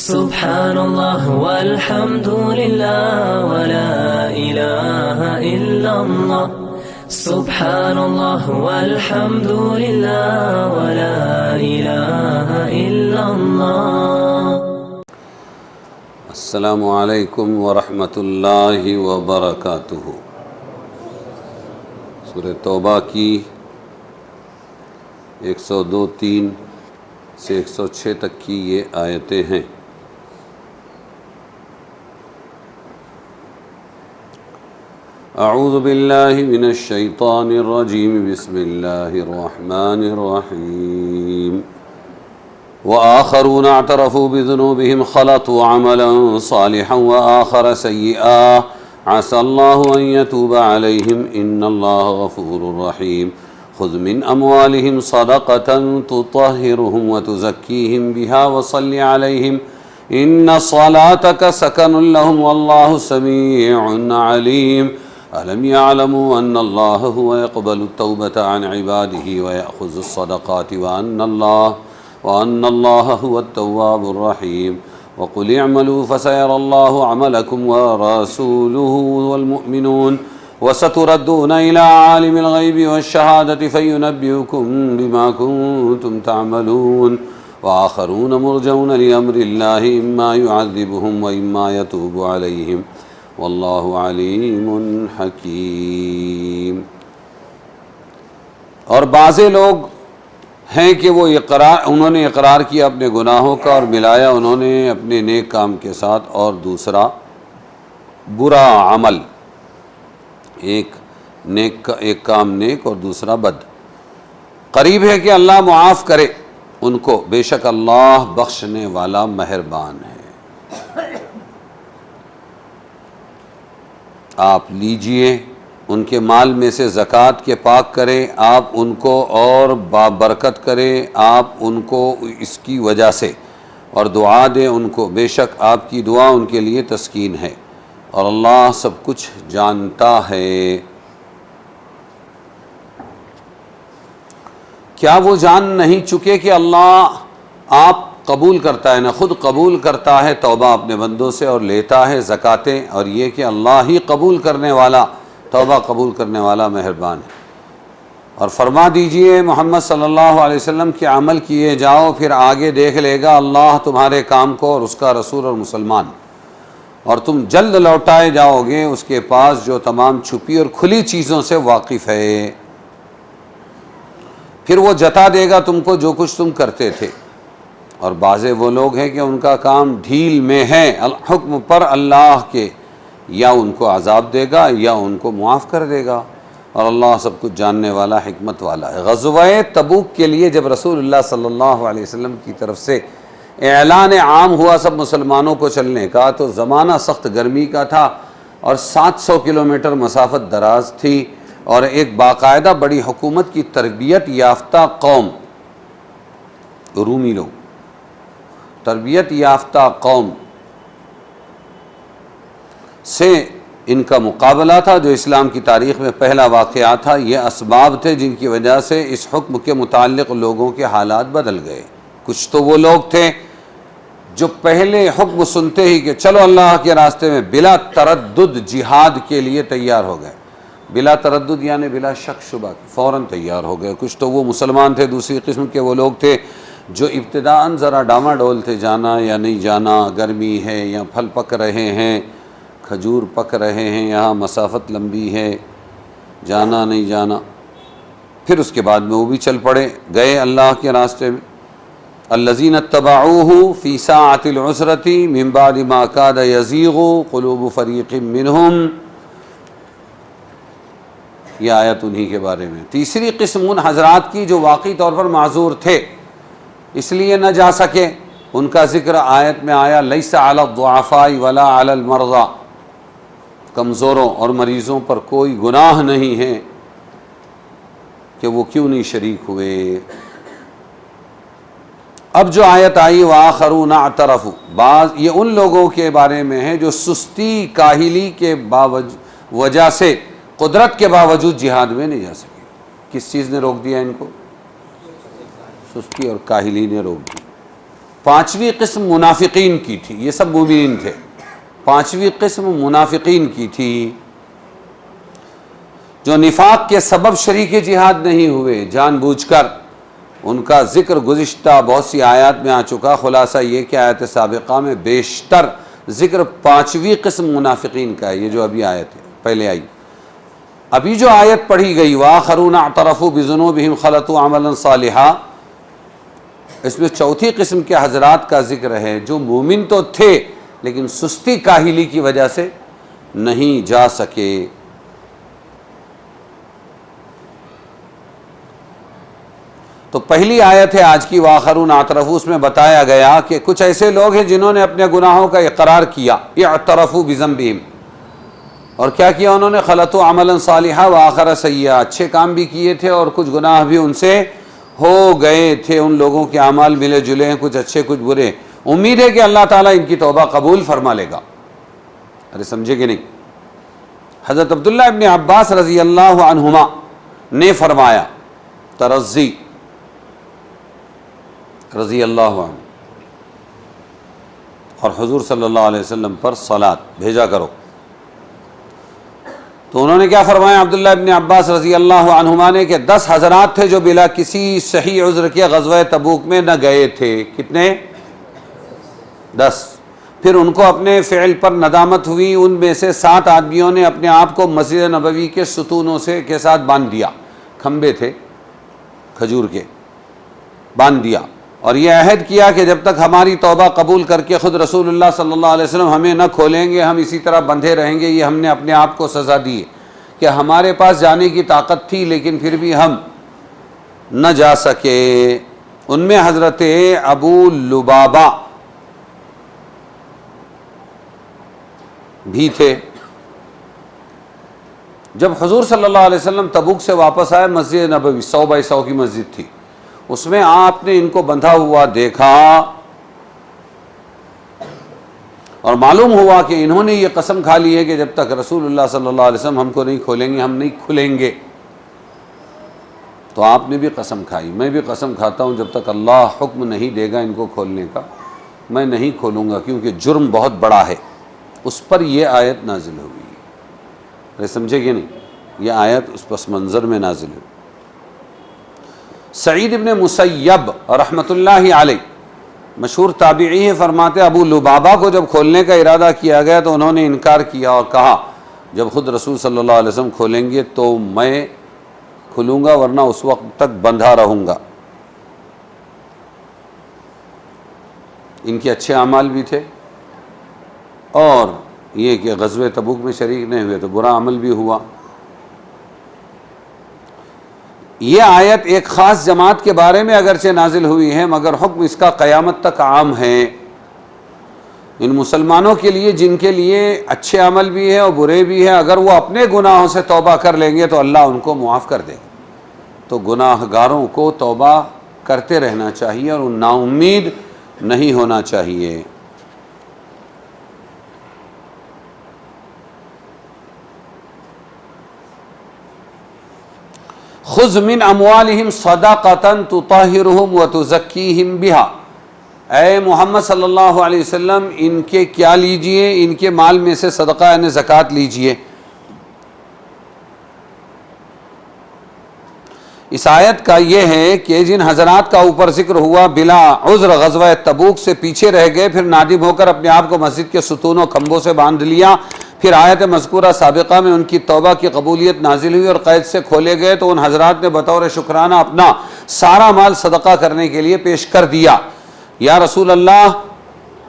سبحان اللہ والحمد للہ ولا الہ الا اللہ سبحان اللہ والحمد للہ ولا الہ الا اللہ۔ السلام علیکم ورحمۃ اللہ وبرکاتہ۔ سورہ توبہ کی 102 3 سے 106 تک کی یہ آیتیں ہیں۔ اعوذ باللہ من الشیطان الرجیم، بسم اللہ الرحمن الرحیم۔ وآخرون اعترفوا بذنوبهم خلطوا عملا صالحا وآخر سيئا عسى الله أن يتوب عليهم إن الله غفور رحيم۔ خذ من أموالهم صدقة تطهرهم وتزكيهم بها وصل عليهم إن صلاتك سكن لهم والله سميع عليم۔ ألم يعلموا أن الله هو يقبل التوبة عن عباده ويأخذ الصدقات وأن الله هو التواب الرحيم۔ وقل اعملوا فسيرى الله عملكم ورسوله والمؤمنون وستردون إلى عالم الغيب والشهادة فينبئكم بما كنتم تعملون۔ وآخرون مرجون لأمر الله إما يعذبهم وإما يتوب عليهم واللہ علیم حکیم۔ اور بعضے لوگ ہیں کہ وہ انہوں نے اقرار کیا اپنے گناہوں کا اور ملایا انہوں نے اپنے نیک کام کے ساتھ اور دوسرا برا عمل، ایک کام نیک اور دوسرا بد۔ قریب ہے کہ اللہ معاف کرے ان کو، بے شک اللہ بخشنے والا مہربان ہے۔ آپ لیجئے ان کے مال میں سے زکوٰۃ کے پاک کریں آپ ان کو اور بابرکت کریں آپ ان کو اس کی وجہ سے، اور دعا دیں ان کو، بے شک آپ کی دعا ان کے لیے تسکین ہے اور اللہ سب کچھ جانتا ہے۔ کیا وہ جان نہیں چکے کہ اللہ آپ قبول کرتا ہے، نہ خود قبول کرتا ہے توبہ اپنے بندوں سے اور لیتا ہے زکاتیں، اور یہ کہ اللہ ہی قبول کرنے والا، توبہ قبول کرنے والا مہربان ہے۔ اور فرما دیجئے محمد صلی اللہ علیہ وسلم کہ عمل کیے جاؤ، پھر آگے دیکھ لے گا اللہ تمہارے کام کو اور اس کا رسول اور مسلمان، اور تم جلد لوٹائے جاؤ گے اس کے پاس جو تمام چھپی اور کھلی چیزوں سے واقف ہے، پھر وہ جتا دے گا تم کو جو کچھ تم کرتے تھے۔ اور بعضے وہ لوگ ہیں کہ ان کا کام ڈھیل میں ہے حکم پر اللہ کے، یا ان کو عذاب دے گا یا ان کو معاف کر دے گا، اور اللہ سب کچھ جاننے والا حکمت والا ہے۔ غزوہ تبوک کے لیے جب رسول اللہ صلی اللہ علیہ وسلم کی طرف سے اعلان عام ہوا سب مسلمانوں کو چلنے کا، تو زمانہ سخت گرمی کا تھا اور 700 کلومیٹر مسافت دراز تھی، اور ایک باقاعدہ بڑی حکومت کی تربیت یافتہ قوم، رومی لوگ، تربیت یافتہ قوم سے ان کا مقابلہ تھا، جو اسلام کی تاریخ میں پہلا واقعہ تھا۔ یہ اسباب تھے جن کی وجہ سے اس حکم کے متعلق لوگوں کے حالات بدل گئے۔ کچھ تو وہ لوگ تھے جو پہلے حکم سنتے ہی کہ چلو اللہ کے راستے میں بلا تردد جہاد کے لیے تیار ہو گئے، بلا تردد یعنی بلا شک شبہ فوراً تیار ہو گئے۔ کچھ تو وہ مسلمان تھے، دوسری قسم کے وہ لوگ تھے جو ابتداءً ذرا ڈاماڈول تھے، جانا یا نہیں جانا، گرمی ہے یا پھل پک رہے ہیں، کھجور پک رہے ہیں، یہاں مسافت لمبی ہے، جانا نہیں جانا۔ پھر اس کے بعد میں وہ بھی چل پڑے، گئے اللہ کے راستے میں۔ الذین اتبعوہ فی ساعۃ العسرۃ من بعد ما کاد یزیغ قلوب فریق منہم، یہ آیت انہی کے بارے میں۔ تیسری قسم ان حضرات کی جو واقعی طور پر معذور تھے، اس لیے نہ جا سکے، ان کا ذکر آیت میں آیا لیس علی الضعفاء ولا علی المرضى، کمزوروں اور مریضوں پر کوئی گناہ نہیں ہے کہ وہ کیوں نہیں شریک ہوئے۔ اب جو آیت آئی وآخرون اعترفوا، بعض یہ ان لوگوں کے بارے میں ہے جو سستی کاہلی کے وجہ سے قدرت کے باوجود جہاد میں نہیں جا سکے۔ کس چیز نے روک دیا ان کو؟ سستی اور کاہلی نے روک دی۔ پانچویں قسم منافقین کی تھی، یہ سب مومنین تھے، پانچویں قسم منافقین کی تھی جو نفاق کے سبب شریک جہاد نہیں ہوئے جان بوجھ کر۔ ان کا ذکر گزشتہ بہت سی آیات میں آ چکا، خلاصہ یہ کہ آیت سابقہ میں بیشتر ذکر پانچویں قسم منافقین کا ہے، یہ جو ابھی آیت ہے پہلے آئی۔ ابھی جو آیت پڑھی گئی وآخرون اعترفوا بذنوبہم خلطوا عملا صالحا، اس میں چوتھی قسم کے حضرات کا ذکر ہے جو مومن تو تھے لیکن سستی کاہلی کی وجہ سے نہیں جا سکے۔ تو پہلی آیت ہے آج کی وآخرون اعترفوا، اس میں بتایا گیا کہ کچھ ایسے لوگ ہیں جنہوں نے اپنے گناہوں کا اقرار کیا، اعترفوا بذنبہم، اور کیا کیا انہوں نے، خلطوا عملا صالحا وآخر سیئا، اچھے کام بھی کیے تھے اور کچھ گناہ بھی ان سے ہو گئے تھے، ان لوگوں کے اعمال ملے جلے ہیں، کچھ اچھے کچھ برے۔ امید ہے کہ اللہ تعالیٰ ان کی توبہ قبول فرما لے گا۔ ارے سمجھے کہ نہیں؟ حضرت عبداللہ ابن عباس رضی اللہ عنہما نے فرمایا، ترزی رضی اللہ عنہ، اور حضور صلی اللہ علیہ وسلم پر صلاۃ بھیجا کرو۔ تو انہوں نے کیا فرمایا عبداللہ ابن عباس رضی اللہ عنہما نے کہ 10 حضرات تھے جو بلا کسی صحیح عذر کے غزوہ تبوک میں نہ گئے تھے۔ کتنے؟ 10۔ پھر ان کو اپنے فعل پر ندامت ہوئی، ان میں سے 7 آدمیوں نے اپنے آپ کو مسجد نبوی کے ستونوں کے ساتھ باندھ دیا، کھمبے تھے کھجور کے، باندھ دیا، اور یہ عہد کیا کہ جب تک ہماری توبہ قبول کر کے خود رسول اللہ صلی اللہ علیہ وسلم ہمیں نہ کھولیں گے ہم اسی طرح بندھے رہیں گے۔ یہ ہم نے اپنے آپ کو سزا دی کہ ہمارے پاس جانے کی طاقت تھی لیکن پھر بھی ہم نہ جا سکے۔ ان میں حضرت ابو لبابہ بھی تھے۔ جب حضور صلی اللہ علیہ وسلم تبوک سے واپس آئے، مسجد نبوی 100 بائی 100 کی مسجد تھی، اس میں آپ نے ان کو بندھا ہوا دیکھا اور معلوم ہوا کہ انہوں نے یہ قسم کھا لی ہے کہ جب تک رسول اللہ صلی اللہ علیہ وسلم ہم کو نہیں کھولیں گے ہم نہیں کھلیں گے۔ تو آپ نے بھی قسم کھائی، میں بھی قسم کھاتا ہوں جب تک اللہ حکم نہیں دے گا ان کو کھولنے کا میں نہیں کھولوں گا، کیونکہ جرم بہت بڑا ہے۔ اس پر یہ آیت نازل ہوئی، سمجھے کہ نہیں؟ یہ آیت اس پس منظر میں نازل ہوئی۔ سعید ابن مسیب رحمۃ اللہ علیہ مشہور تابعی ہیں، فرماتے ابو لبابہ کو جب کھولنے کا ارادہ کیا گیا تو انہوں نے انکار کیا اور کہا جب خود رسول صلی اللہ علیہ وسلم کھولیں گے تو میں کھلوں گا، ورنہ اس وقت تک بندھا رہوں گا۔ ان کے اچھے اعمال بھی تھے اور یہ کہ غزوہ تبوک میں شریک نہیں ہوئے تو برا عمل بھی ہوا۔ یہ آیت ایک خاص جماعت کے بارے میں اگرچہ نازل ہوئی ہے مگر حکم اس کا قیامت تک عام ہے۔ ان مسلمانوں کے لیے جن کے لیے اچھے عمل بھی ہے اور برے بھی ہیں، اگر وہ اپنے گناہوں سے توبہ کر لیں گے تو اللہ ان کو معاف کر دے گا۔ تو گناہ گاروں کو توبہ کرتے رہنا چاہیے اور نا امید نہیں ہونا چاہیے۔ خذ من اموالہم صدقۃ تطہرہم وتزکیہم بہا، اے محمد صلی اللہ علیہ وسلم ان کے کیا لیجئے، ان کے مال میں سے صدقہ یعنی زکوٰۃ لیجئے۔ اس آیت کا یہ ہے کہ جن حضرات کا اوپر ذکر ہوا بلا عذر غزوہ تبوک سے پیچھے رہ گئے، پھر نادم ہو کر اپنے آپ کو مسجد کے ستونوں کھمبوں سے باندھ لیا، پھر آیت مذکورہ سابقہ میں ان کی توبہ کی قبولیت نازل ہوئی اور قید سے کھولے گئے، تو ان حضرات نے بطور شکرانہ اپنا سارا مال صدقہ کرنے کے لیے پیش کر دیا۔ یا رسول اللہ،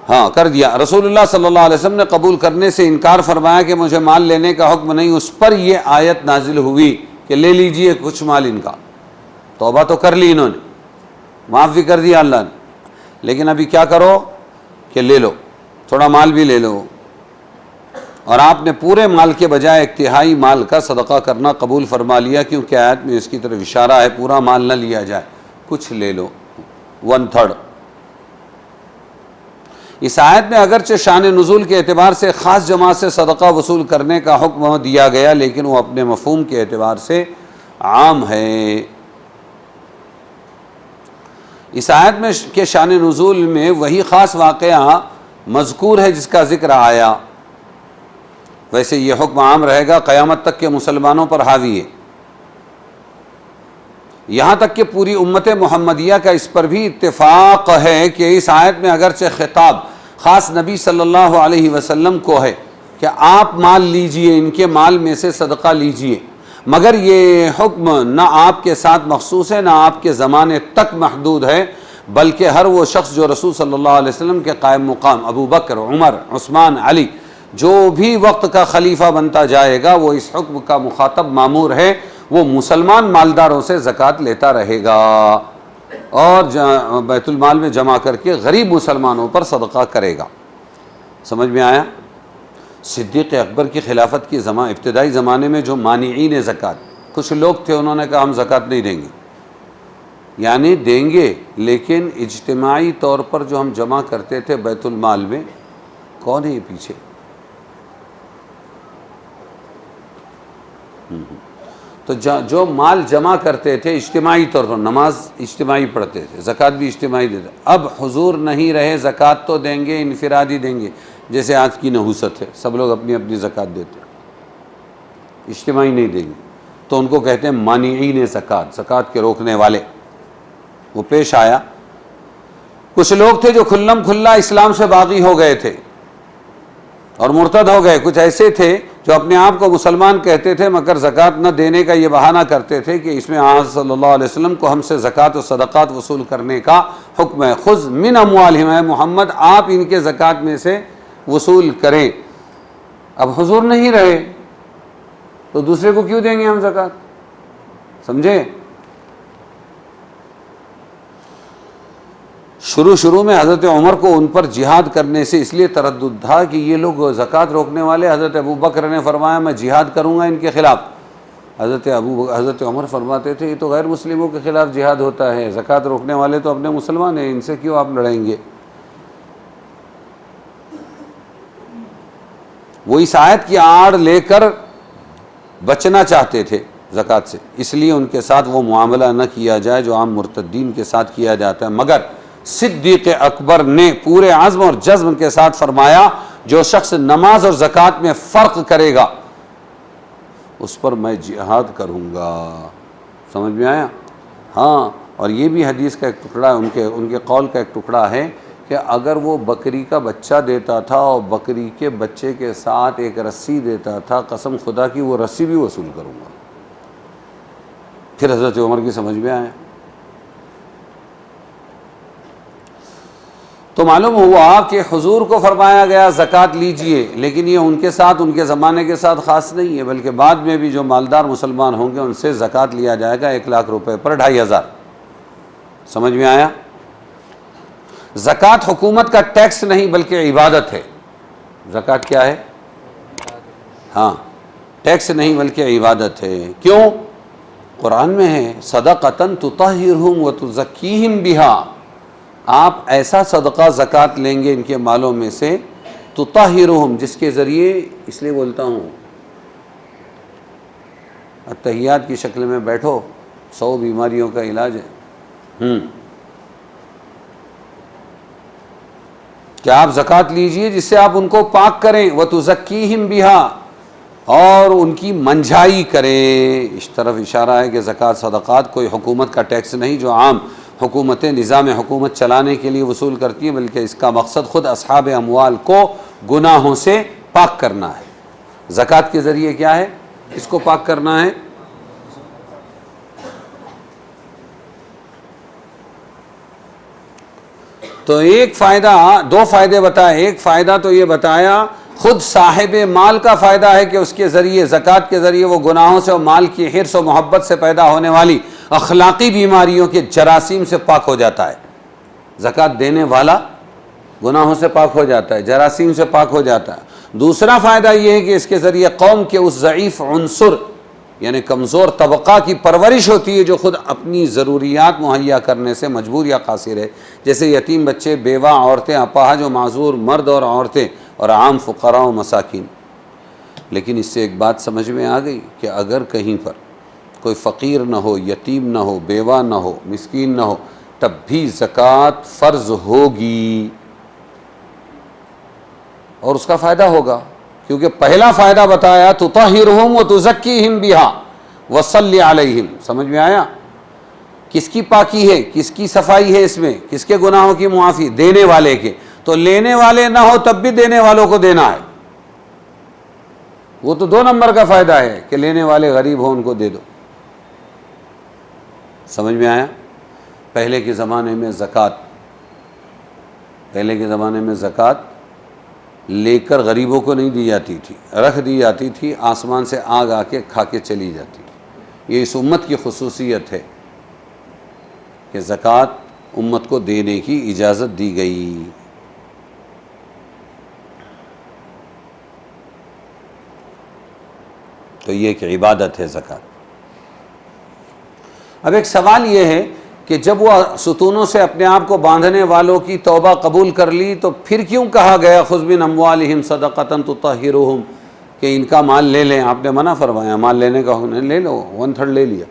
ہاں کر دیا، رسول اللہ صلی اللہ علیہ وسلم نے قبول کرنے سے انکار فرمایا کہ مجھے مال لینے کا حکم نہیں۔ اس پر یہ آیت نازل ہوئی کہ لے لیجئے کچھ مال ان کا۔ توبہ تو کر لی انہوں نے، معاف بھی کر دیا اللہ نے، لیکن ابھی کیا کرو کہ لے لو، تھوڑا مال بھی لے لو۔ اور آپ نے پورے مال کے بجائے ایک تہائی مال کا صدقہ کرنا قبول فرما لیا، کیونکہ آیت میں اس کی طرف اشارہ ہے پورا مال نہ لیا جائے، کچھ لے لو، 1/3۔ اس آیت میں اگرچہ شان نزول کے اعتبار سے خاص جماعت سے صدقہ وصول کرنے کا حکم دیا گیا، لیکن وہ اپنے مفہوم کے اعتبار سے عام ہے۔ اس آیت میں کے شان نزول میں وہی خاص واقعہ مذکور ہے جس کا ذکر آیا، ویسے یہ حکم عام رہے گا، قیامت تک کے مسلمانوں پر حاوی ہے، یہاں تک کہ پوری امت محمدیہ کا اس پر بھی اتفاق ہے کہ اس آیت میں اگرچہ خطاب خاص نبی صلی اللہ علیہ وسلم کو ہے کہ آپ مال لیجئے، ان کے مال میں سے صدقہ لیجئے، مگر یہ حکم نہ آپ کے ساتھ مخصوص ہے، نہ آپ کے زمانے تک محدود ہے، بلکہ ہر وہ شخص جو رسول صلی اللہ علیہ وسلم کے قائم مقام ابو بکر، عمر، عثمان، علی، جو بھی وقت کا خلیفہ بنتا جائے گا وہ اس حکم کا مخاطب مامور ہے، وہ مسلمان مالداروں سے زکوٰۃ لیتا رہے گا اور بیت المال میں جمع کر کے غریب مسلمانوں پر صدقہ کرے گا۔ سمجھ میں آیا؟ صدیق اکبر کی خلافت کی ابتدائی زمانے میں جو مانعین زکوٰۃ، کچھ لوگ تھے انہوں نے کہا ہم زکوٰۃ نہیں دیں گے، یعنی دیں گے لیکن اجتماعی طور پر جو ہم جمع کرتے تھے بیت المال میں، کون ہے یہ پیچھے؟ تو جو مال جمع کرتے تھے اجتماعی طور پر، نماز اجتماعی پڑھتے تھے، زکوٰۃ بھی اجتماعی دیتے، اب حضور نہیں رہے، زکوٰۃ تو دیں گے، انفرادی دیں گے، جیسے آج کی نحوست ہے، سب لوگ اپنی اپنی زکوٰۃ دیتے ہیں، اجتماعی نہیں دیں گے، تو ان کو کہتے ہیں مانعین زکوٰۃ، زکوٰۃ کے روکنے والے۔ وہ پیش آیا، کچھ لوگ تھے جو کھلم کھلا اسلام سے باغی ہو گئے تھے اور مرتد ہو گئے، کچھ ایسے تھے جو اپنے آپ کو مسلمان کہتے تھے مگر زکوٰۃ نہ دینے کا یہ بہانہ کرتے تھے کہ اس میں آج صلی اللہ علیہ وسلم کو ہم سے زکوٰۃ و صدقات وصول کرنے کا حکم ہے، خذ من اموالہم، اے محمد آپ ان کے زکوٰۃ میں سے وصول کریں۔ اب حضور نہیں رہے تو دوسرے کو کیوں دیں گے ہم زکوٰۃ؟ سمجھے؟ شروع میں حضرت عمر کو ان پر جہاد کرنے سے اس لیے تردد تھا کہ یہ لوگ زکوٰۃ روکنے والے، حضرت ابو بکر نے فرمایا میں جہاد کروں گا ان کے خلاف، حضرت عمر فرماتے تھے یہ تو غیر مسلموں کے خلاف جہاد ہوتا ہے، زکوٰۃ روکنے والے تو اپنے مسلمان ہیں، ان سے کیوں آپ لڑیں گے؟ وہ اس آیت کی آڑ لے کر بچنا چاہتے تھے زکوٰۃ سے، اس لیے ان کے ساتھ وہ معاملہ نہ کیا جائے جو عام مرتدین کے ساتھ کیا جاتا ہے، مگر صدیق اکبر نے پورے عزم اور جزم کے ساتھ فرمایا جو شخص نماز اور زکوٰۃ میں فرق کرے گا اس پر میں جہاد کروں گا۔ سمجھ میں آیا؟ ہاں، اور یہ بھی حدیث کا ایک ٹکڑا ہے، ان کے قول کا ایک ٹکڑا ہے کہ اگر وہ بکری کا بچہ دیتا تھا اور بکری کے بچے کے ساتھ ایک رسی دیتا تھا، قسم خدا کی وہ رسی بھی وصول کروں گا۔ پھر حضرت عمر کی سمجھ میں آیا تو معلوم ہوا کہ حضور کو فرمایا گیا زکوٰۃ لیجئے، لیکن یہ ان کے ساتھ، ان کے زمانے کے ساتھ خاص نہیں ہے، بلکہ بعد میں بھی جو مالدار مسلمان ہوں گے ان سے زکوٰۃ لیا جائے گا 1,00,000 روپے پر 2,500۔ سمجھ میں آیا؟ زکوٰۃ حکومت کا ٹیکس نہیں بلکہ عبادت ہے۔ زکوٰۃ کیا ہے؟ ہاں، ٹیکس نہیں بلکہ عبادت ہے۔ کیوں؟ قرآن میں ہے صدقۃ تطہرہم وتزکیہم بہا، آپ ایسا صدقہ زکوٰۃ لیں گے ان کے مالوں میں سے، تطہرہم، جس کے ذریعے، اس لیے بولتا ہوں اتحیات کی شکل میں بیٹھو، 100 بیماریوں کا علاج ہے، کہ آپ زکوٰۃ لیجئے جس سے آپ ان کو پاک کریں، وتزکیہم بہا، اور ان کی منجھائی کریں۔ اس طرف اشارہ ہے کہ زکوٰۃ صدقات کوئی حکومت کا ٹیکس نہیں جو عام حکومتیں نظام حکومت چلانے کے لیے وصول کرتی ہیں، بلکہ اس کا مقصد خود اصحاب اموال کو گناہوں سے پاک کرنا ہے۔ زکوٰۃ کے ذریعے کیا ہے؟ اس کو پاک کرنا ہے۔ تو ایک فائدہ، 2 فائدے بتائے، ایک فائدہ تو یہ بتایا خود صاحب مال کا فائدہ ہے کہ اس کے ذریعے، زکوٰۃ کے ذریعے وہ گناہوں سے اور مال کی حرص و محبت سے پیدا ہونے والی اخلاقی بیماریوں کے جراثیم سے پاک ہو جاتا ہے۔ زکوٰۃ دینے والا گناہوں سے پاک ہو جاتا ہے، جراثیم سے پاک ہو جاتا ہے۔ دوسرا فائدہ یہ ہے کہ اس کے ذریعے قوم کے اس ضعیف عنصر یعنی کمزور طبقہ کی پرورش ہوتی ہے جو خود اپنی ضروریات مہیا کرنے سے مجبور یا قاصر ہے، جیسے یتیم بچے، بیوہ عورتیں، اپاہج و معذور مرد اور عورتیں، اور عام فقراء و مساکین۔ لیکن اس سے ایک بات سمجھ میں آ گئی کہ اگر کہیں پر کوئی فقیر نہ ہو، یتیم نہ ہو، بیوہ نہ ہو، مسکین نہ ہو، تب بھی زکوٰۃ فرض ہوگی اور اس کا فائدہ ہوگا، کیونکہ پہلا فائدہ بتایا تطہرہم وتزکیہم بہا وصلی علیہم. سمجھ میں آیا؟ کس کی پاکی ہے، کس کی صفائی ہے اس میں، کس کے گناہوں کی معافی؟ دینے والے کے. تو لینے والے نہ ہو تب بھی دینے والوں کو دینا ہے. وہ تو 2 نمبر کا فائدہ ہے کہ لینے والے غریب ہوں ان کو دے دو. سمجھ میں آیا؟ پہلے کے زمانے میں زکوٰۃ لے کر غریبوں کو نہیں دی جاتی تھی، رکھ دی جاتی تھی، آسمان سے آگ آ کے کھا کے چلی جاتی تھی. یہ اس امت کی خصوصیت ہے کہ زکوٰۃ امت کو دینے کی اجازت دی گئی. تو یہ ایک عبادت ہے زکوٰۃ. اب ایک سوال یہ ہے کہ جب وہ ستونوں سے اپنے آپ کو باندھنے والوں کی توبہ قبول کر لی تو پھر کیوں کہا گیا خذ من اموالہم صدقۃ تطہرہم، کہ ان کا مال لے لیں؟ آپ نے منع فرمایا مال لینے کا، لے لو، 1/3 لے لیا،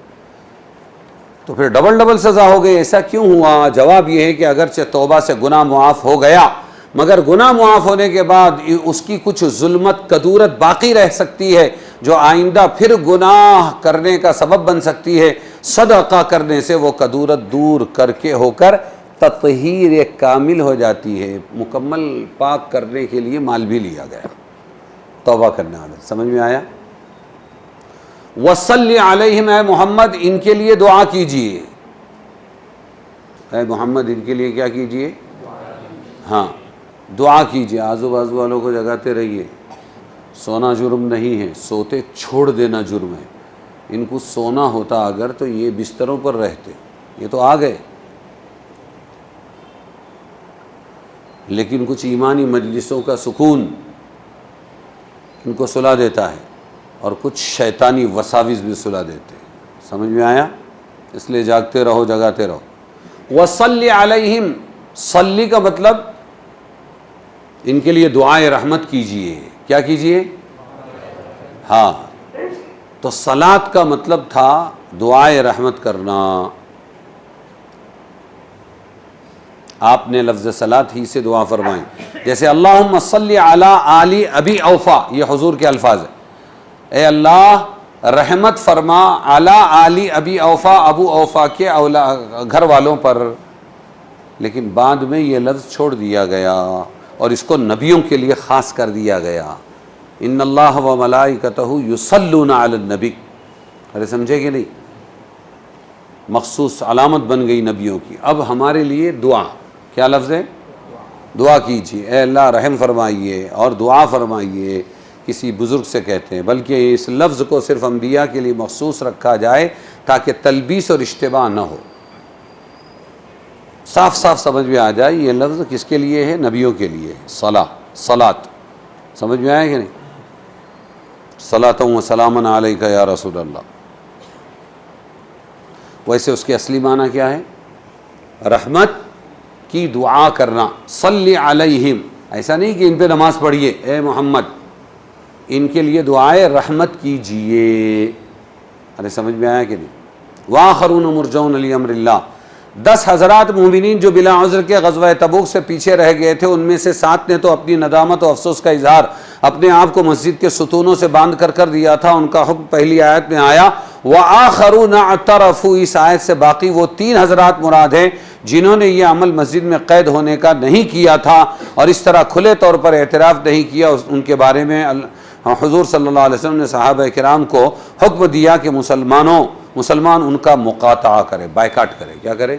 تو پھر ڈبل سزا ہو گئی. ایسا کیوں ہوا؟ جواب یہ ہے کہ اگرچہ توبہ سے گناہ معاف ہو گیا، مگر گناہ معاف ہونے کے بعد اس کی کچھ ظلمت، کدورت باقی رہ سکتی ہے جو آئندہ پھر گناہ کرنے کا سبب بن سکتی ہے. صدقہ کرنے سے وہ کدورت دور ہو کر تطہیر ایک کامل ہو جاتی ہے. مکمل پاک کرنے کے لیے مال بھی لیا گیا توبہ کرنے والے. سمجھ میں آیا؟ وصلی علیہم، اے محمد ان کے لیے دعا کیجئے. اے محمد ان کے لیے کیا کیجئے؟ ہاں دعا کیجئے. آزو بازو والوں کو جگاتے رہیے. سونا جرم نہیں ہے، سوتے چھوڑ دینا جرم ہے. ان کو سونا ہوتا اگر تو یہ بستروں پر رہتے، یہ تو آ گئے. لیکن کچھ ایمانی مجلسوں کا سکون ان کو سلا دیتا ہے اور کچھ شیطانی وساوس بھی سلا دیتے ہیں. سمجھ میں آیا؟ اس لیے جاگتے رہو، جگاتے رہو. وصلی علیہم، صلی کا مطلب ان کے لیے دعائے رحمت کیجئے. کیا کیجئے؟ ہاں، تو صلاۃ کا مطلب تھا دعائے رحمت کرنا. آپ نے لفظ صلاۃ ہی سے دعا فرمائی. جیسے اللہم صلی علی آل ابی اوفا، یہ حضور کے الفاظ ہیں. اے اللہ رحمت فرما علی آل ابی اوفا، ابو اوفا کے گھر والوں پر. لیکن بعد میں یہ لفظ چھوڑ دیا گیا اور اس کو نبیوں کے لیے خاص کر دیا گیا. ان اللہ و ملائکتہ یصلون علی النبی. ارے سمجھے کہ نہیں؟ مخصوص علامت بن گئی نبیوں کی. اب ہمارے لیے دعا، کیا لفظ ہے؟ دعا کیجیے. اے اللہ رحم فرمائیے اور دعا فرمائیے. کسی بزرگ سے کہتے ہیں، بلکہ اس لفظ کو صرف انبیاء کے لیے مخصوص رکھا جائے تاکہ تلبیس اور اشتباہ نہ ہو. صاف صاف سمجھ میں آ جائے یہ لفظ کس کے لیے ہے؟ نبیوں کے لیے. صلاۃ. سمجھ میں آیا کہ نہیں؟ صلاۃ و سلام علیک یا رسول اللہ. ویسے اس کے اصلی معنی کیا ہے؟ رحمت کی دعا کرنا. صلی علیہم، ایسا نہیں کہ ان پہ نماز پڑھیے. اے محمد ان کے لیے دعائے رحمت کیجئے. ارے سمجھ میں آیا کہ نہیں؟ وآخرون مرجون لامر اللہ. 10 حضرات مومنین جو بلا عذر کے غزوہ تبوک سے پیچھے رہ گئے تھے، ان میں سے 7 نے تو اپنی ندامت و افسوس کا اظہار اپنے آپ کو مسجد کے ستونوں سے باندھ کر دیا تھا. ان کا حکم پہلی آیت میں آیا. وآخرون اعترفوا، اس آیت سے باقی وہ 3 حضرات مراد ہیں جنہوں نے یہ عمل مسجد میں قید ہونے کا نہیں کیا تھا اور اس طرح کھلے طور پر اعتراف نہیں کیا. ان کے بارے میں حضور صلی اللہ علیہ وسلم نے صحابہ کرام کو حکم دیا کہ مسلمان ان کا مقاطعہ کرے، بائیکاٹ کرے. کیا کرے؟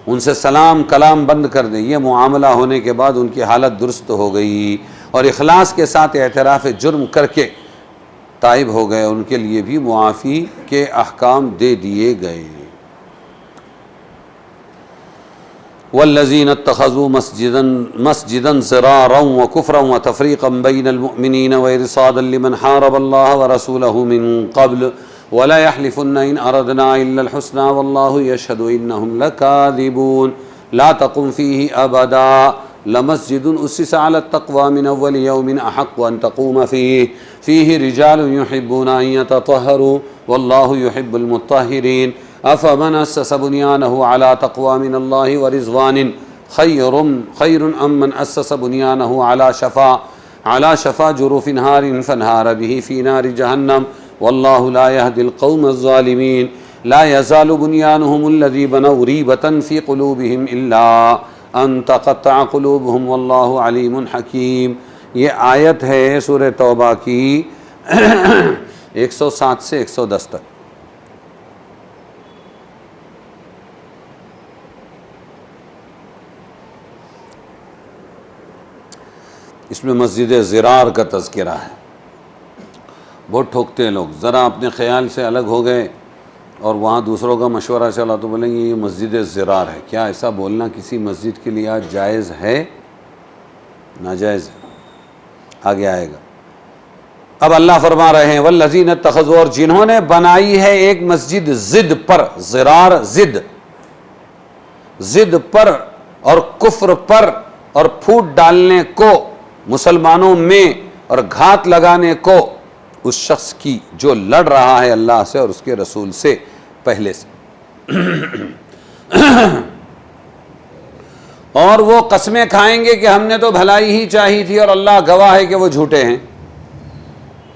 ان سے سلام کلام بند کر دیں. یہ معاملہ ہونے کے بعد ان کی حالت درست ہو گئی اور اخلاص کے ساتھ اعتراف جرم کر کے تائب ہو گئے. ان کے لیے بھی معافی کے احکام دے دیے گئے. والذین اتخذوا مسجدا ضرارا وكفرا وتفریقا بین المؤمنین وارصادا لمن حارب اللہ ورسولہ من قبل ولا يحلفن ان اردنا الا الحسنى والله يشهد انهم لكاذبون. لا تقم فيه ابدا لمسجد اسس على التقوى من اول يوم احق ان تقوم فيه رجال يحبون ان يتطهروا والله يحب المطهرين. افمن اسس بنیانہ علی تقوی من اللہ ورضوان خیر ام من اسس بنیانہ علی شفا جرف نہار فانہار به فی نار جہنم واللہ لا یہدی القوم الظالمین لا یزال بنیانہم الذی بنوا ریبۃ فی قلوبہم الا ان تقطع قلوبہم واللہ علیم حکیم۔ یہ آیت ہے سورہ توبہ کی 107 سے 110 تک۔ اس میں مسجد زرار کا تذکرہ ہے۔ بہت ٹھوکتے ہیں لوگ، ذرا اپنے خیال سے الگ ہو گئے اور وہاں دوسروں کا مشورہ چلا تو بولیں گے یہ مسجد زرار ہے۔ کیا ایسا بولنا کسی مسجد کے لیے آج جائز ہے؟ ناجائز ہے، آگے آئے گا۔ اب اللہ فرما رہے ہیں والذین اتخذوا، اور جنہوں نے بنائی ہے ایک مسجد ضد پر، زرار ضد پر اور کفر پر اور پھوٹ ڈالنے کو مسلمانوں میں اور گھات لگانے کو اس شخص کی جو لڑ رہا ہے اللہ سے اور اس کے رسول سے پہلے سے، اور وہ قسمیں کھائیں گے کہ ہم نے تو بھلائی ہی چاہی تھی اور اللہ گواہ ہے کہ وہ جھوٹے ہیں۔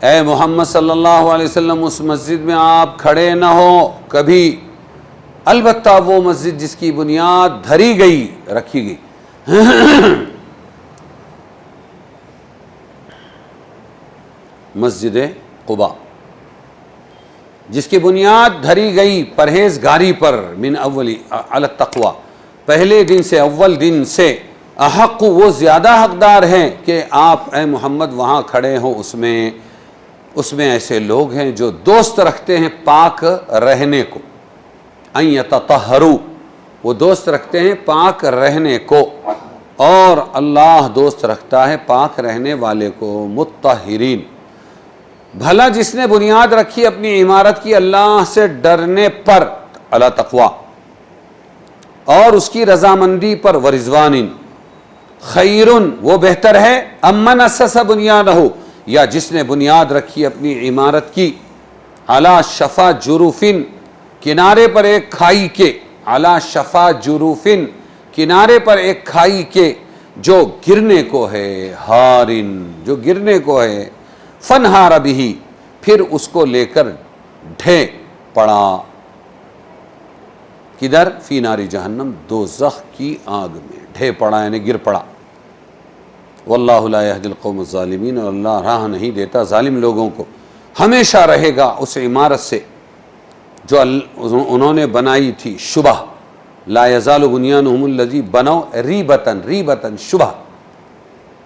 اے محمد صلی اللہ علیہ وسلم اس مسجد میں آپ کھڑے نہ ہو کبھی، البتہ وہ مسجد جس کی بنیاد دھری گئی، رکھی گئی، مسجد قباء جس کی بنیاد دھری گئی پرہیزگاری پر، من اولی علی التقوی، پہلے دن سے، اول دن سے، احق وہ زیادہ حقدار ہیں کہ آپ اے محمد وہاں کھڑے ہوں۔ اس میں ایسے لوگ ہیں جو دوست رکھتے ہیں پاک رہنے کو، ان یتطہروا، وہ دوست رکھتے ہیں پاک رہنے کو، اور اللہ دوست رکھتا ہے پاک رہنے والے کو، مطہرین۔ بھلا جس نے بنیاد رکھی اپنی عمارت کی اللہ سے ڈرنے پر، علی تقوی، اور اس کی رضامندی پر، ورضوان، خیرن وہ بہتر ہے، امن اسس بنیانہ، یا جس نے بنیاد رکھی اپنی عمارت کی علی شفا جروفن، کنارے پر ایک کھائی کے، علی شفا جروفن، کنارے پر ایک کھائی کے جو گرنے کو ہے، ہارن جو گرنے کو ہے، فنہار بہ پھر اس کو لے کر ڈھے پڑا، کدھر؟ فی نار جہنم، دوزخ کی آگ میں ڈھے پڑا یعنی گر پڑا۔ واللہ لا یہدی القوم الظالمین، اور اللہ راہ نہیں دیتا ظالم لوگوں کو۔ ہمیشہ رہے گا اس عمارت سے جو انہوں نے بنائی تھی شبہ، لا یزال بنیانہم الذی بنوا ریبۃ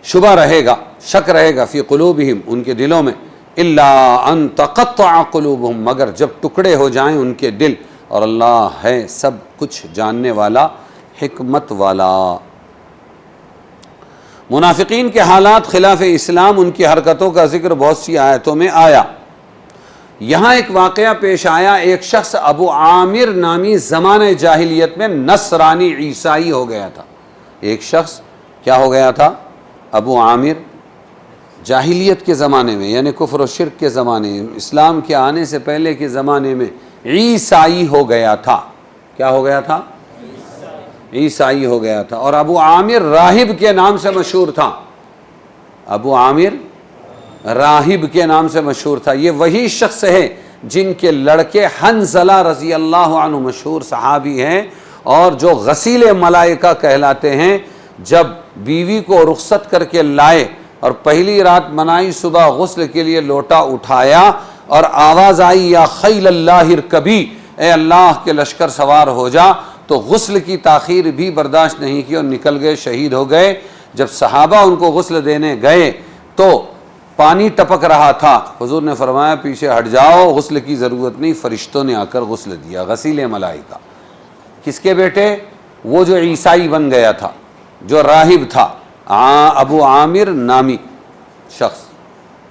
شبہ رہے گا، شک رہے گا، فی قلوبہم ان کے دلوں میں، الا ان تقطع قلوبہم مگر جب ٹکڑے ہو جائیں ان کے دل، اور اللہ ہے سب کچھ جاننے والا، حکمت والا۔ منافقین کے حالات خلاف اسلام، ان کی حرکتوں کا ذکر بہت سی آیتوں میں آیا۔ یہاں ایک واقعہ پیش آیا، ایک شخص ابو عامر نامی زمانہ جاہلیت میں نصرانی عیسائی ہو گیا تھا۔ ایک شخص کیا ہو گیا تھا؟ ابو عامر، جاہلیت کے زمانے میں یعنی کفر و شرک کے زمانے میں، اسلام کے آنے سے پہلے کے زمانے میں عیسائی ہو گیا تھا۔ کیا ہو گیا تھا؟ عیسائی ہو گیا تھا، اور ابو عامر راہب کے نام سے مشہور تھا۔ ابو عامر راہب کے نام سے مشہور تھا۔ یہ وہی شخص ہے جن کے لڑکے حنظلہ رضی اللہ عنہ مشہور صحابی ہیں، اور جو غسیل ملائکہ کہلاتے ہیں۔ جب بیوی کو رخصت کر کے لائے اور پہلی رات منائی، صبح غسل کے لیے لوٹا اٹھایا اور آواز آئی یا خیل اللہ ارکبی، اے اللہ کے لشکر سوار ہو جا، تو غسل کی تاخیر بھی برداشت نہیں کی اور نکل گئے، شہید ہو گئے۔ جب صحابہ ان کو غسل دینے گئے تو پانی ٹپک رہا تھا، حضور نے فرمایا پیچھے ہٹ جاؤ، غسل کی ضرورت نہیں، فرشتوں نے آ کر غسل دیا، غسیل ملائکہ۔ کس کے بیٹے؟ وہ جو عیسائی بن گیا تھا، جو راہب تھا، ابو عامر نامی شخص،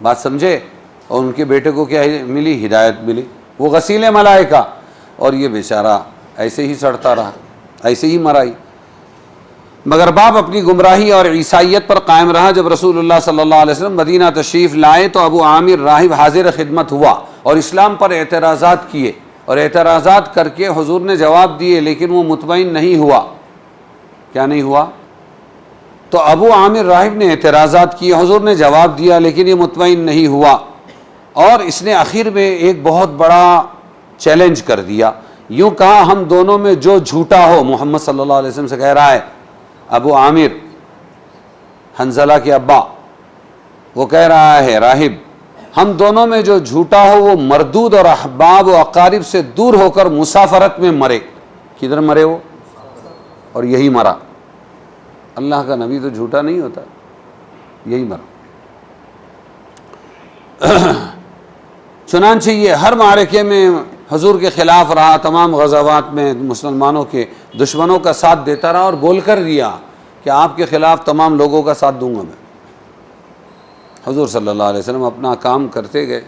بات سمجھے؟ اور ان کے بیٹے کو کیا ملی؟ ہدایت ملی، وہ غسیل ملائکہ، اور یہ بیچارہ ایسے ہی سڑتا رہا، ایسے ہی مرائی۔ مگر باپ اپنی گمراہی اور عیسائیت پر قائم رہا۔ جب رسول اللہ صلی اللہ علیہ وسلم مدینہ تشریف لائے تو ابو عامر راہب حاضر خدمت ہوا اور اسلام پر اعتراضات کیے، اور اعتراضات کر کے حضور نے جواب دیے، لیکن وہ مطمئن نہیں ہوا. کیا نہیں ہوا؟ تو ابو عامر راہب نے اعتراضات کیے، حضور نے جواب دیا، لیکن یہ مطمئن نہیں ہوا. اور اس نے آخر میں ایک بہت بڑا چیلنج کر دیا. یوں کہا، ہم دونوں میں جو جھوٹا ہو، محمد صلی اللہ علیہ وسلم سے کہہ رہا ہے ابو عامر، حنظلہ کے ابا، وہ کہہ رہا ہے راہب، ہم دونوں میں جو جھوٹا ہو وہ مردود اور احباب و اقارب سے دور ہو کر مسافرت میں مرے. کدھر مرے وہ؟ اور یہی مرا. اللہ کا نبی تو جھوٹا نہیں ہوتا، یہی مرا. چنانچہ یہ ہر معرکے میں حضور کے خلاف رہا، تمام غزوات میں مسلمانوں کے دشمنوں کا ساتھ دیتا رہا، اور بول کر دیا کہ آپ کے خلاف تمام لوگوں کا ساتھ دوں گا میں. حضور صلی اللہ علیہ وسلم اپنا کام کرتے گئے.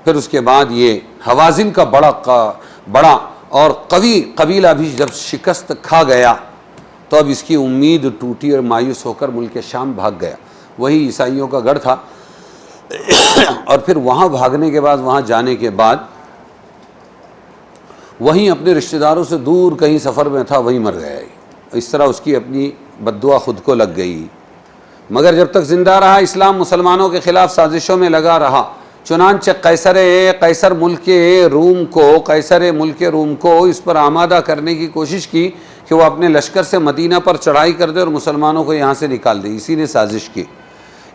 پھر اس کے بعد یہ حوازن کا بڑا اور قوی قبیلہ بھی جب شکست کھا گیا تو اب اس کی امید ٹوٹی اور مایوس ہو کر ملک شام بھاگ گیا. وہی عیسائیوں کا گڑھ تھا. اور پھر وہاں بھاگنے کے بعد، وہاں جانے کے بعد، وہیں اپنے رشتہ داروں سے دور کہیں سفر میں تھا، وہیں مر گیا. اس طرح اس کی اپنی بددعا خود کو لگ گئی. مگر جب تک زندہ رہا، اسلام مسلمانوں کے خلاف سازشوں میں لگا رہا. چنانچہ قیصر ملک روم کو اس پر آمادہ کرنے کی کوشش کی کہ وہ اپنے لشکر سے مدینہ پر چڑھائی کر دے اور مسلمانوں کو یہاں سے نکال دے. اسی نے سازش کی.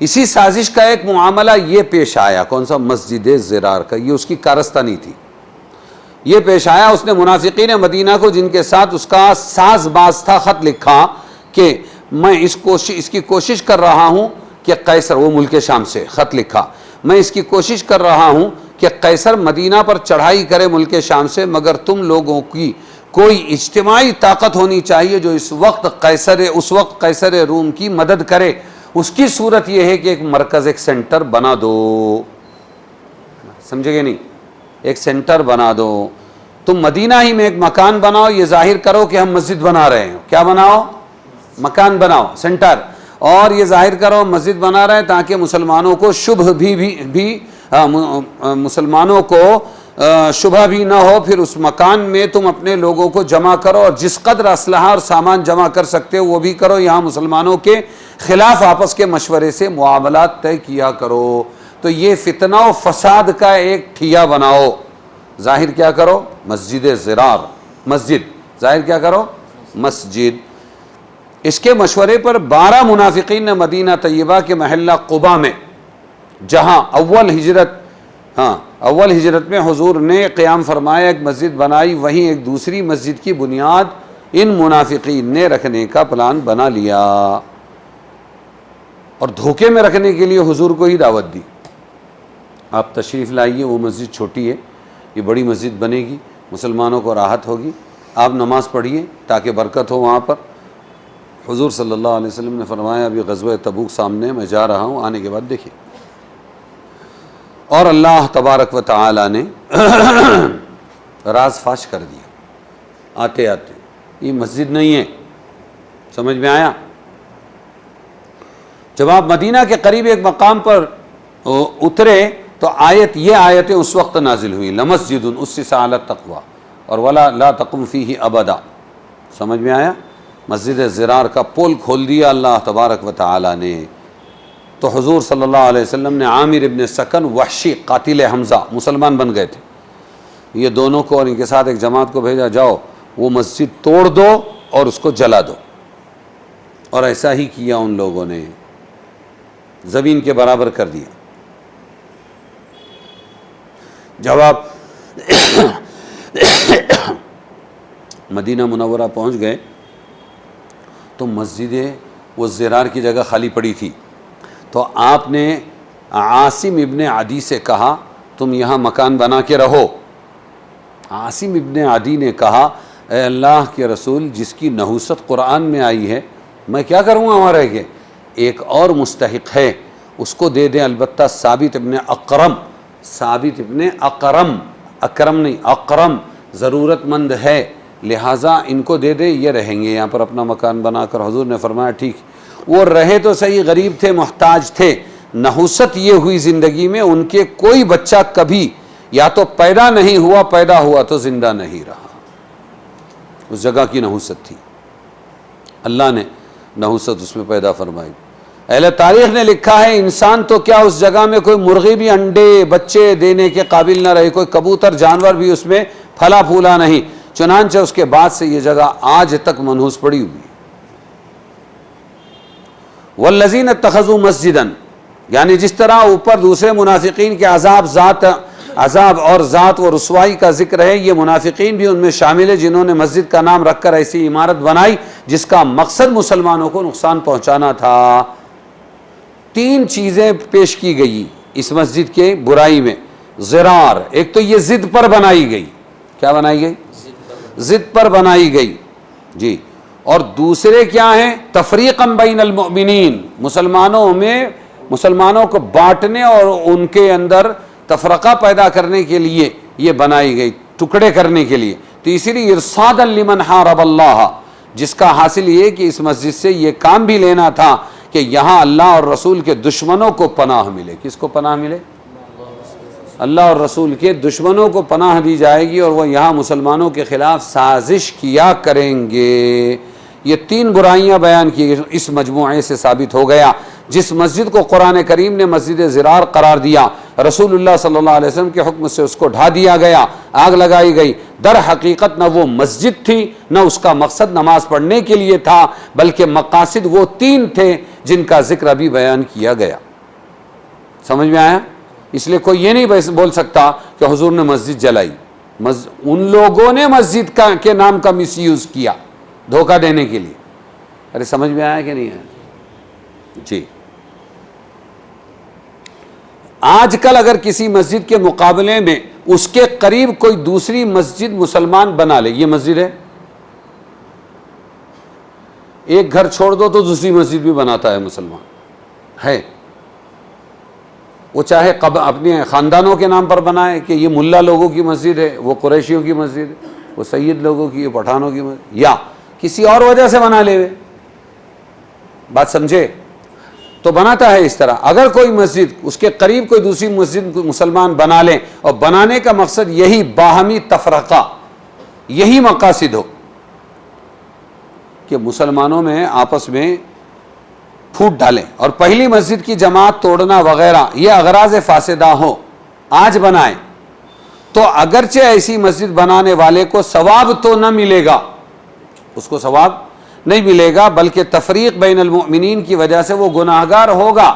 اسی سازش کا ایک معاملہ یہ پیش آیا. کون سا؟ مسجد زرار کا. یہ اس کی کارستانی تھی. یہ پیش آیا، اس نے منافقین مدینہ کو، جن کے ساتھ اس کا ساز باز تھا، خط لکھا کہ میں اس کی کوشش کر رہا ہوں کہ قیصر، وہ ملک شام سے خط لکھا، میں اس کی کوشش کر رہا ہوں کہ قیصر مدینہ پر چڑھائی کرے ملک شام سے، مگر تم لوگوں کی کوئی اجتماعی طاقت ہونی چاہیے جو اس وقت قیصر روم کی مدد کرے. اس کی صورت یہ ہے کہ ایک مرکز، ایک سینٹر بنا دو. سمجھے گے نہیں؟ ایک سینٹر بنا دو. تم مدینہ ہی میں ایک مکان بناؤ، یہ ظاہر کرو کہ ہم مسجد بنا رہے ہیں. کیا بناؤ؟ مکان بناؤ، سینٹر. اور یہ ظاہر کرو مسجد بنا رہے ہیں تاکہ مسلمانوں کو مسلمانوں کو شبہ بھی نہ ہو. پھر اس مکان میں تم اپنے لوگوں کو جمع کرو، اور جس قدر اسلحہ اور سامان جمع کر سکتے ہو وہ بھی کرو. یہاں مسلمانوں کے خلاف آپس کے مشورے سے معاملات طے کیا کرو. تو یہ فتنہ و فساد کا ایک ٹھیا بناؤ. ظاہر کیا کرو؟ مسجد زرار، مسجد. ظاہر کیا کرو؟ مسجد. اس کے مشورے پر 12 منافقین نے مدینہ طیبہ کے محلہ قباء میں، جہاں اول ہجرت میں حضور نے قیام فرمایا، ایک مسجد بنائی. وہیں ایک دوسری مسجد کی بنیاد ان منافقین نے رکھنے کا پلان بنا لیا، اور دھوکے میں رکھنے کے لیے حضور کو ہی دعوت دی. آپ تشریف لائیے، وہ مسجد چھوٹی ہے، یہ بڑی مسجد بنے گی، مسلمانوں کو راحت ہوگی، آپ نماز پڑھیے تاکہ برکت ہو وہاں پر. حضور صلی اللہ علیہ وسلم نے فرمایا ابھی غزوہ تبوک سامنے، میں جا رہا ہوں، آنے کے بعد دیکھیے. اور اللہ تبارک و تعالی نے راز فاش کر دیا. آتے آتے یہ مسجد نہیں ہے. سمجھ میں آیا؟ جب آپ مدینہ کے قریب ایک مقام پر اترے تو یہ آیتیں اس وقت نازل ہوئی. لمسجد اسس علی التقوی اور ولا لا تقم فیہ ابدا. سمجھ میں آیا؟ مسجد زرار کا پول کھول دیا اللہ تبارک و تعالی نے. تو حضور صلی اللہ علیہ وسلم نے عامر ابن سکن، وحشی قاتل حمزہ، مسلمان بن گئے تھے، یہ دونوں کو اور ان کے ساتھ ایک جماعت کو بھیجا، جاؤ وہ مسجد توڑ دو اور اس کو جلا دو. اور ایسا ہی کیا ان لوگوں نے، زمین کے برابر کر دیا. جب آپ مدینہ منورہ پہنچ گئے تو مسجد وہ زرار کی جگہ خالی پڑی تھی. تو آپ نے عاصم ابن عدی سے کہا تم یہاں مکان بنا کے رہو. عاصم ابن عدی نے کہا اے اللہ کے رسول، جس کی نحوست قرآن میں آئی ہے میں کیا کروں گا وہاں رہ کے؟ ایک اور مستحق ہے، اس کو دے دیں. البتہ ثابت ابن اکرم ضرورت مند ہے، لہٰذا ان کو دے دے، یہ رہیں گے یہاں پر اپنا مکان بنا کر. حضور نے فرمایا ٹھیک. وہ رہے تو صحیح، غریب تھے، محتاج تھے. نحوست یہ ہوئی زندگی میں ان کے کوئی بچہ کبھی یا تو پیدا نہیں ہوا، پیدا ہوا تو زندہ نہیں رہا. اس جگہ کی نحوست تھی، اللہ نے نحوست اس میں پیدا فرمائی. اہل تاریخ نے لکھا ہے انسان تو کیا اس جگہ میں کوئی مرغی بھی انڈے بچے دینے کے قابل نہ رہی، کوئی کبوتر جانور بھی اس میں پھلا پھولا نہیں. چنانچہ اس کے بعد سے یہ جگہ آج تک منحوس پڑی ہوئی. والذین اتخذوا مسجدا، یعنی جس طرح اوپر دوسرے منافقین کے عذاب اور ذات و رسوائی کا ذکر ہے، یہ منافقین بھی ان میں شامل ہے جنہوں نے مسجد کا نام رکھ کر ایسی عمارت بنائی جس کا مقصد مسلمانوں کو نقصان پہنچانا تھا. 3 چیزیں پیش کی گئی اس مسجد کے برائی میں. ضرار، ایک تو یہ ضد پر بنائی گئی. کیا بنائی گئی؟ ضد پر بنائی گئی جی. اور دوسرے کیا ہیں؟ تفریقا بین المؤمنین، مسلمانوں کو بانٹنے اور ان کے اندر تفرقہ پیدا کرنے کے لیے یہ بنائی گئی، ٹکڑے کرنے کے لیے. تیسری ارصادا لمن حارب اللہ، جس کا حاصل یہ کہ اس مسجد سے یہ کام بھی لینا تھا کہ یہاں اللہ اور رسول کے دشمنوں کو پناہ ملے. کس کو پناہ ملے؟ اللہ اور رسول کے دشمنوں کو پناہ دی جائے گی اور وہ یہاں مسلمانوں کے خلاف سازش کیا کریں گے. یہ 3 برائیاں بیان کی گئی. اس مجموعے سے ثابت ہو گیا جس مسجد کو قرآن کریم نے مسجد ضرار قرار دیا، رسول اللہ صلی اللہ علیہ وسلم کے حکم سے اس کو ڈھا دیا گیا، آگ لگائی گئی. در حقیقت نہ وہ مسجد تھی، نہ اس کا مقصد نماز پڑھنے کے لیے تھا، بلکہ مقاصد وہ 3 تھے جن کا ذکر ابھی بیان کیا گیا. سمجھ میں آیا؟ اس لیے کوئی یہ نہیں بول سکتا کہ حضور نے مسجد جلائی. ان لوگوں نے مسجد کے نام کا مس یوز کیا دھوکہ دینے کے لیے. ارے سمجھ میں آیا کہ نہیں آیا؟ جی. آج کل اگر کسی مسجد کے مقابلے میں اس کے قریب کوئی دوسری مسجد مسلمان بنا لے، یہ مسجد ہے، ایک گھر چھوڑ دو تو دوسری مسجد بھی بناتا ہے مسلمان ہے. وہ چاہے اپنے خاندانوں کے نام پر بنائے کہ یہ ملا لوگوں کی مسجد ہے، وہ قریشیوں کی مسجد ہے، وہ سید لوگوں کی، پٹھانوں کی مسجد، یا کسی اور وجہ سے بنا لے. بات سمجھے؟ تو بناتا ہے اس طرح. اگر کوئی مسجد اس کے قریب کوئی دوسری مسجد مسلمان بنا لیں اور بنانے کا مقصد یہی باہمی تفرقہ، یہی مقاصد ہو کہ مسلمانوں میں آپس میں پھوٹ ڈالیں اور پہلی مسجد کی جماعت توڑنا وغیرہ، یہ اغراض فاسدہ ہو، آج بنائیں تو اگرچہ ایسی مسجد بنانے والے کو ثواب تو نہ ملے گا، اس کو ثواب نہیں ملے گا، بلکہ تفریق بین المؤمنین کی وجہ سے وہ گناہگار ہوگا.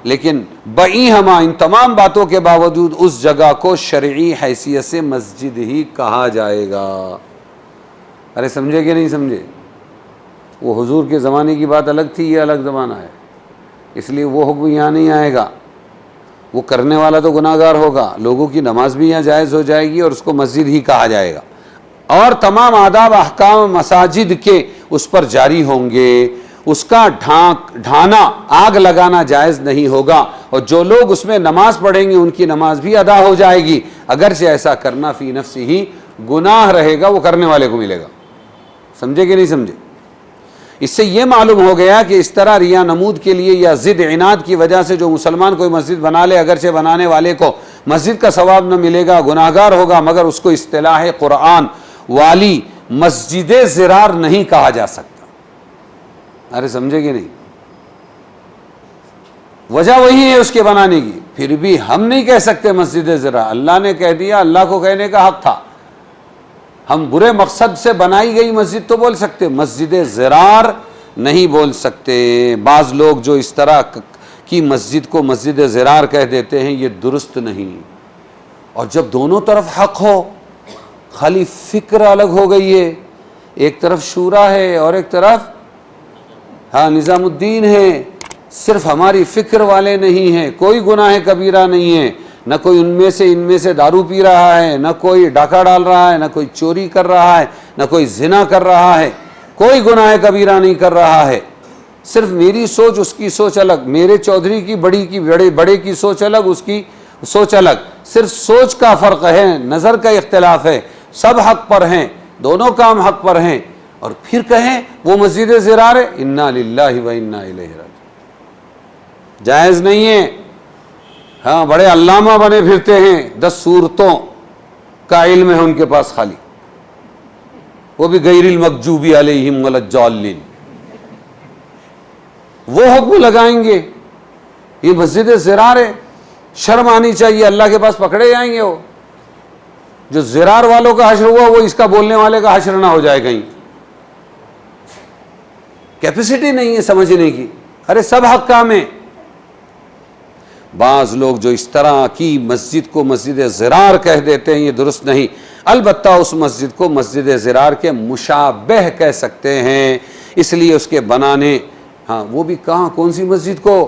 لیکن بئی ہما ان تمام باتوں کے باوجود اس جگہ کو شرعی حیثیت سے مسجد ہی کہا جائے گا. ارے سمجھے کہ نہیں سمجھے؟ وہ حضور کے زمانے کی بات الگ تھی، یہ الگ زمانہ ہے، اس لیے وہ حکم یہاں نہیں آئے گا. وہ کرنے والا تو گناہگار ہوگا، لوگوں کی نماز بھی یہاں جائز ہو جائے گی اور اس کو مسجد ہی کہا جائے گا، اور تمام آداب احکام مساجد کے اس پر جاری ہوں گے. اس کا ڈھانا، آگ لگانا جائز نہیں ہوگا، اور جو لوگ اس میں نماز پڑھیں گے ان کی نماز بھی ادا ہو جائے گی، اگرچہ ایسا کرنا فی نفسی ہی گناہ رہے گا، وہ کرنے والے کو ملے گا. سمجھے کہ نہیں سمجھے؟ اس سے یہ معلوم ہو گیا کہ اس طرح ریا نمود کے لیے یا ضد عناد کی وجہ سے جو مسلمان کوئی مسجد بنا لے، اگرچہ بنانے والے کو مسجد کا ثواب نہ ملے گا، گناہگار ہوگا، مگر اس کو اصطلاح قرآن والی مسجد ضرار نہیں کہا جا سکتا. ارے سمجھے کہ نہیں؟ وجہ وہی ہے اس کے بنانے کی. پھر بھی ہم نہیں کہہ سکتے مسجد ضرار، اللہ نے کہہ دیا، اللہ کو کہنے کا حق تھا. ہم برے مقصد سے بنائی گئی مسجد تو بول سکتے، مسجد ضرار نہیں بول سکتے. بعض لوگ جو اس طرح کی مسجد کو مسجد ضرار کہہ دیتے ہیں، یہ درست نہیں. اور جب دونوں طرف حق ہو، خالی فکر الگ ہو گئی ہے، ایک طرف شورا ہے اور ایک طرف نظام الدین ہے، صرف ہماری فکر والے نہیں ہیں، کوئی گناہ کبیرہ نہیں ہے، نہ کوئی ان میں سے دارو پی رہا ہے، نہ کوئی ڈاکہ ڈال رہا ہے، نہ کوئی چوری کر رہا ہے، نہ کوئی زنا کر رہا ہے، کوئی گناہ کبیرہ نہیں کر رہا ہے. صرف میری سوچ اس کی سوچ الگ، میرے چودھری کی بڑے کی سوچ الگ، اس کی سوچ الگ، صرف سوچ کا فرق ہے، نظر کا اختلاف ہے، سب حق پر ہیں، دونوں کام حق پر ہیں. اور پھر کہیں وہ مسجد ضرار ہے، انا للہ و انا الیہ راجعون، جائز نہیں ہے. ہاں بڑے علامہ بنے پھرتے ہیں، 10 صورتوں کا علم ہے ان کے پاس خالی، وہ بھی غیر المغضوب علیہم ولا الضالین، وہ حکم لگائیں گے۔ یہ مسجد زرار ہے، شرم آنی چاہیے، اللہ کے پاس پکڑے جائیں گے۔ وہ جو زرار والوں کا حشر ہوا وہ اس کا بولنے والے کا حشر نہ ہو جائے کہیں۔ کیپیسٹی نہیں ہے سمجھنے کی، ارے سب حق کام ہے۔ بعض لوگ جو اس طرح کی مسجد کو مسجد زرار کہہ دیتے ہیں، یہ درست نہیں۔ البتہ اس مسجد کو مسجد زرار کے مشابہ کہہ سکتے ہیں، اس لیے اس کے بنانے، ہاں وہ بھی کہاں، کون سی مسجد کو؟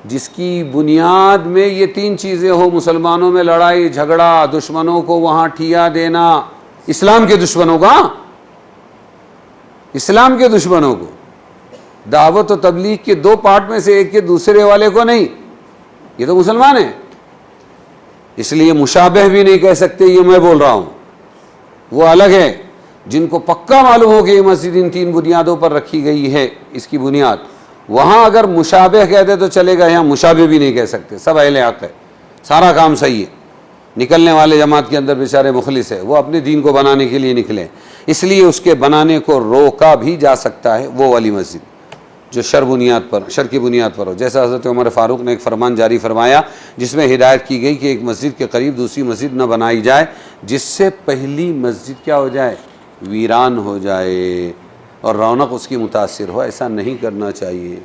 جس کی بنیاد میں یہ 3 چیزیں ہو، مسلمانوں میں لڑائی جھگڑا، دشمنوں کو وہاں ٹھیا دینا، اسلام کے دشمنوں کا، اسلام کے دشمنوں کو، دعوت و تبلیغ کے 2 پارٹ میں سے ایک کے دوسرے والے کو نہیں، یہ تو مسلمان ہیں، اس لیے مشابہ بھی نہیں کہہ سکتے، یہ میں بول رہا ہوں، وہ الگ ہے۔ جن کو پکا معلوم ہو کہ یہ مسجد ان 3 بنیادوں پر رکھی گئی ہے، اس کی بنیاد، وہاں اگر مشابہ کہتے تو چلے گا، یہاں مشابہ بھی نہیں کہہ سکتے، سب اہل حق ہے، سارا کام صحیح ہے۔ نکلنے والے جماعت کے اندر بیچارے مخلص ہے، وہ اپنے دین کو بنانے کے لیے نکلے، اس لیے اس کے بنانے کو روکا بھی جا سکتا ہے، وہ والی مسجد جو شر کی بنیاد پر ہو، جیسا حضرت عمر فاروق نے ایک فرمان جاری فرمایا جس میں ہدایت کی گئی کہ ایک مسجد کے قریب دوسری مسجد نہ بنائی جائے جس سے پہلی مسجد کیا ہو جائے، ویران ہو جائے اور رونق اس کی متاثر ہو، ایسا نہیں کرنا چاہیے۔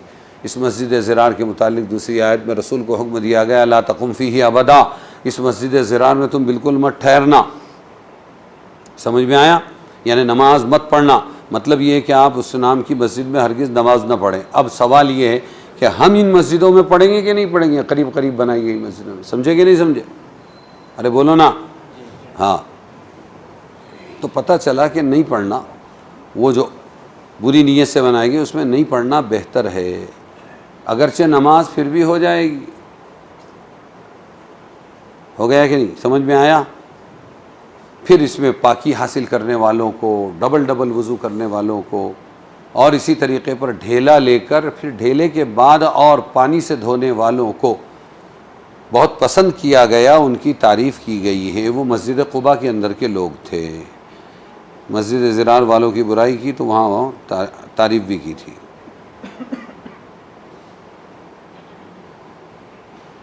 اس مسجد زرار کے متعلق دوسری آیت میں رسول کو حکم دیا گیا، لا تقم فیہ ابدا، اس مسجد زرار میں تم بالکل مت ٹھہرنا۔ سمجھ میں آیا؟ یعنی نماز مت پڑھنا، مطلب یہ ہے کہ آپ اس نام کی مسجد میں ہرگز نماز نہ پڑھیں۔ اب سوال یہ ہے کہ ہم ان مسجدوں میں پڑھیں گے کہ نہیں پڑھیں گے؟ قریب قریب بنائی گئی مسجدوں میں، سمجھے کہ نہیں سمجھے؟ ارے بولو نا، ہاں۔ تو پتہ چلا کہ نہیں پڑھنا، وہ جو بری نیت سے بنائی گئی اس میں نہیں پڑھنا بہتر ہے، اگرچہ نماز پھر بھی ہو جائے گی۔ ہو گیا کہ نہیں؟ سمجھ میں آیا؟ پھر اس میں پاکی حاصل کرنے والوں کو، ڈبل ڈبل وضو کرنے والوں کو، اور اسی طریقے پر ڈھیلا لے کر پھر ڈھیلے کے بعد اور پانی سے دھونے والوں کو بہت پسند کیا گیا، ان کی تعریف کی گئی ہے۔ وہ مسجد قباء کے اندر کے لوگ تھے، مسجد زرار والوں کی برائی کی تو وہاں تعریف بھی کی تھی۔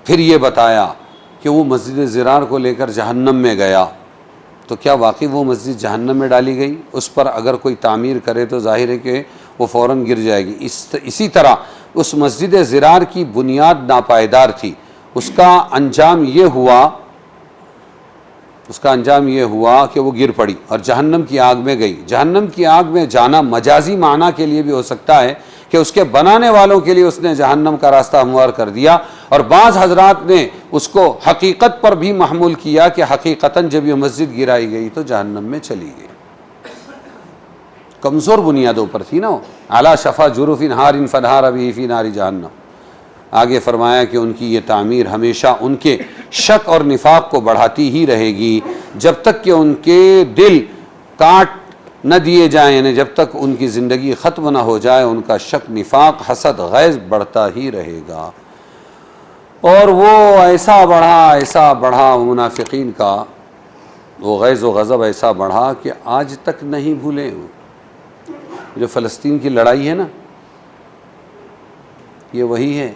پھر یہ بتایا کہ وہ مسجد زرار کو لے کر جہنم میں گیا، تو کیا واقعی وہ مسجد جہنم میں ڈالی گئی؟ اس پر اگر کوئی تعمیر کرے تو ظاہر ہے کہ وہ فوراً گر جائے گی۔ اسی طرح اس مسجد زرار کی بنیاد ناپائیدار تھی، اس کا انجام یہ ہوا کہ وہ گر پڑی اور جہنم کی آگ میں گئی۔ جہنم کی آگ میں جانا مجازی معنی کے لیے بھی ہو سکتا ہے کہ اس کے بنانے والوں کے لیے اس نے جہنم کا راستہ ہموار کر دیا، اور بعض حضرات نے اس کو حقیقت پر بھی محمول کیا کہ حقیقتاً جب یہ مسجد گرائی گئی تو جہنم میں چلی گئی۔ کمزور بنیادوں پر تھی نا، علی شفا جرف نہار فنہار بہ فی نار جہنم۔ آگے فرمایا کہ ان کی یہ تعمیر ہمیشہ ان کے شک اور نفاق کو بڑھاتی ہی رہے گی، جب تک کہ ان کے دل کاٹ نہ دیے جائیں، یعنی جب تک ان کی زندگی ختم نہ ہو جائے ان کا شک، نفاق، حسد، غیظ بڑھتا ہی رہے گا۔ اور وہ ایسا بڑھا منافقین کا وہ غیظ و غضب ایسا بڑھا کہ آج تک نہیں بھولے۔ جو فلسطین کی لڑائی ہے نا، یہ وہی ہے،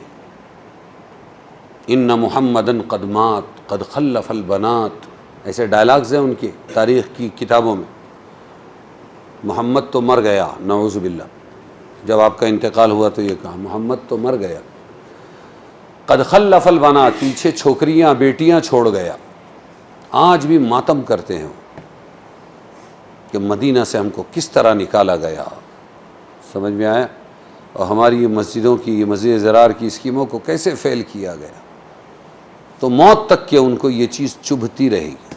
ان محمدن قد مات قد خلف البنات، ایسے ڈائلاگز ہیں ان کے تاریخ کی کتابوں میں۔ محمد تو مر گیا، نعوذ باللہ، جب آپ کا انتقال ہوا تو یہ کہا محمد تو مر گیا، قد خلف البنات، پیچھے چھوکریاں بیٹیاں چھوڑ گیا۔ آج بھی ماتم کرتے ہیں کہ مدینہ سے ہم کو کس طرح نکالا گیا، سمجھ میں آیا؟ اور ہماری یہ مسجدوں کی، یہ مسجد زرار کی اسکیموں کو کیسے فیل کیا گیا۔ تو موت تک کہ ان کو یہ چیز چبھتی رہے گی۔